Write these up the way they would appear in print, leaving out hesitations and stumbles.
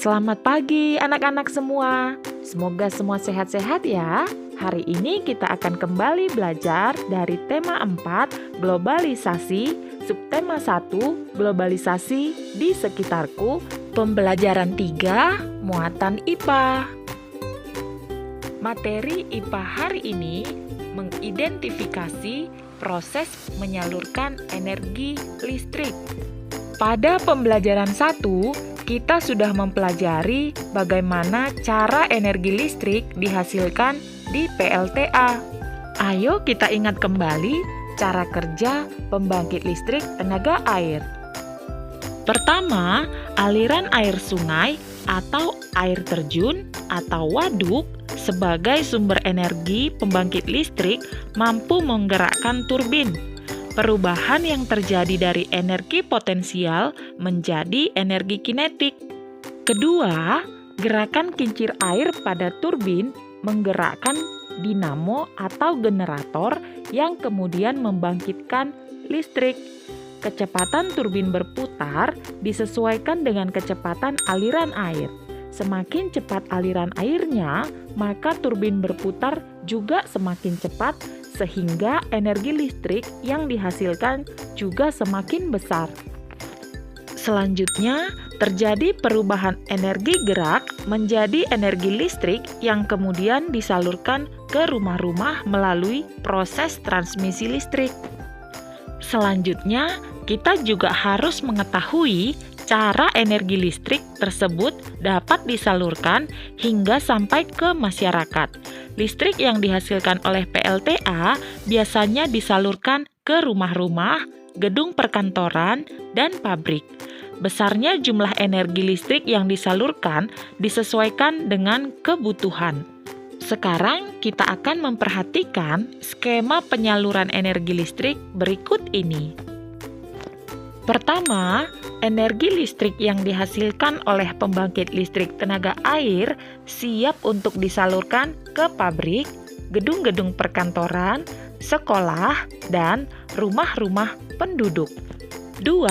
Selamat pagi anak-anak semua. Semoga semua sehat-sehat ya. Hari ini kita akan kembali belajar dari tema 4, globalisasi, subtema 1, globalisasi di sekitarku, pembelajaran 3, muatan IPA. Materi IPA hari ini mengidentifikasi proses menyalurkan energi listrik. Pada pembelajaran 1, kita sudah mempelajari bagaimana cara energi listrik dihasilkan di PLTA. Ayo kita ingat kembali cara kerja pembangkit listrik tenaga air. Pertama, aliran air sungai atau air terjun atau waduk sebagai sumber energi pembangkit listrik mampu menggerakkan turbin. Perubahan yang terjadi dari energi potensial menjadi energi kinetik. Kedua, gerakan kincir air pada turbin menggerakkan dinamo atau generator yang kemudian membangkitkan listrik. Kecepatan turbin berputar disesuaikan dengan kecepatan aliran air. Semakin cepat aliran airnya, maka turbin berputar juga semakin cepat, sehingga energi listrik yang dihasilkan juga semakin besar. Selanjutnya, terjadi perubahan energi gerak menjadi energi listrik yang kemudian disalurkan ke rumah-rumah melalui proses transmisi listrik. Selanjutnya, kita juga harus mengetahui cara energi listrik tersebut dapat disalurkan hingga sampai ke masyarakat. Listrik yang dihasilkan oleh PLTA biasanya disalurkan ke rumah-rumah, gedung perkantoran, dan pabrik. Besarnya jumlah energi listrik yang disalurkan disesuaikan dengan kebutuhan. Sekarang kita akan memperhatikan skema penyaluran energi listrik berikut ini. Pertama, energi listrik yang dihasilkan oleh pembangkit listrik tenaga air siap untuk disalurkan ke pabrik, gedung-gedung perkantoran, sekolah, dan rumah-rumah penduduk. 2.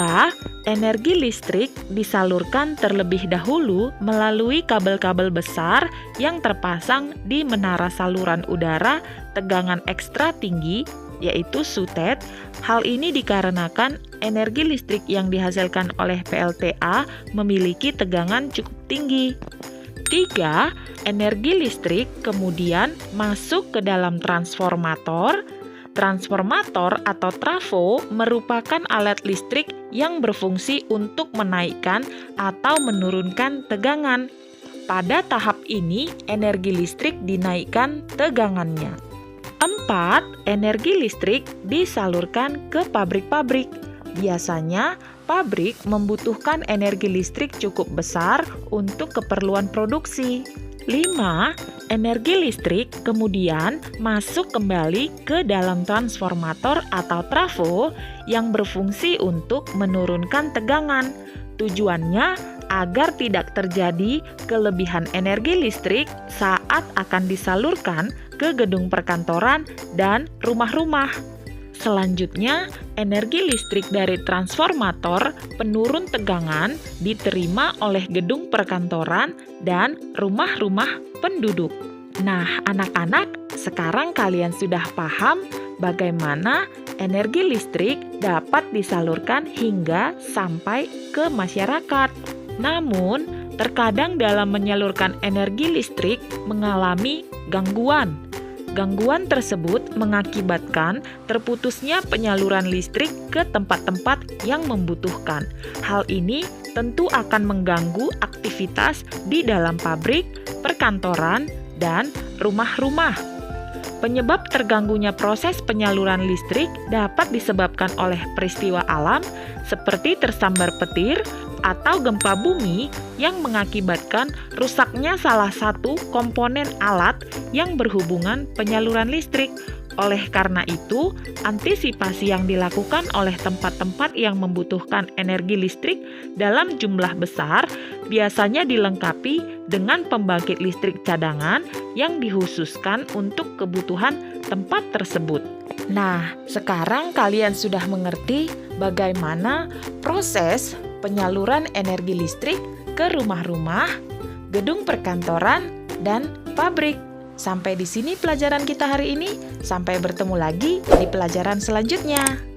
Energi listrik disalurkan terlebih dahulu melalui kabel-kabel besar yang terpasang di menara saluran udara tegangan ekstra tinggi, yaitu SUTET. Hal ini dikarenakan energi listrik yang dihasilkan oleh PLTA memiliki tegangan cukup tinggi. 3. Energi listrik kemudian masuk ke dalam transformator. Transformator atau trafo merupakan alat listrik yang berfungsi untuk menaikkan atau menurunkan tegangan. Pada tahap ini, energi listrik dinaikkan tegangannya. 4. Energi listrik disalurkan ke pabrik-pabrik. Biasanya, pabrik membutuhkan energi listrik cukup besar untuk keperluan produksi. 5. Energi listrik kemudian masuk kembali ke dalam transformator atau trafo yang berfungsi untuk menurunkan tegangan. Tujuannya agar tidak terjadi kelebihan energi listrik saat akan disalurkan ke gedung perkantoran dan rumah-rumah. Selanjutnya, energi listrik dari transformator penurun tegangan diterima oleh gedung perkantoran dan rumah-rumah penduduk. Nah, anak-anak, sekarang kalian sudah paham bagaimana energi listrik dapat disalurkan hingga sampai ke masyarakat. Namun, terkadang dalam menyalurkan energi listrik mengalami gangguan. Gangguan tersebut mengakibatkan terputusnya penyaluran listrik ke tempat-tempat yang membutuhkan. Hal ini tentu akan mengganggu aktivitas di dalam pabrik, perkantoran, dan rumah-rumah. Penyebab terganggunya proses penyaluran listrik dapat disebabkan oleh peristiwa alam seperti tersambar petir atau gempa bumi yang mengakibatkan rusaknya salah satu komponen alat yang berhubungan penyaluran listrik. Oleh karena itu, antisipasi yang dilakukan oleh tempat-tempat yang membutuhkan energi listrik dalam jumlah besar biasanya dilengkapi dengan pembangkit listrik cadangan yang dikhususkan untuk kebutuhan tempat tersebut. Nah, sekarang kalian sudah mengerti bagaimana proses penyaluran energi listrik ke rumah-rumah, gedung perkantoran, dan pabrik. Sampai di sini pelajaran kita hari ini. Sampai bertemu lagi di pelajaran selanjutnya.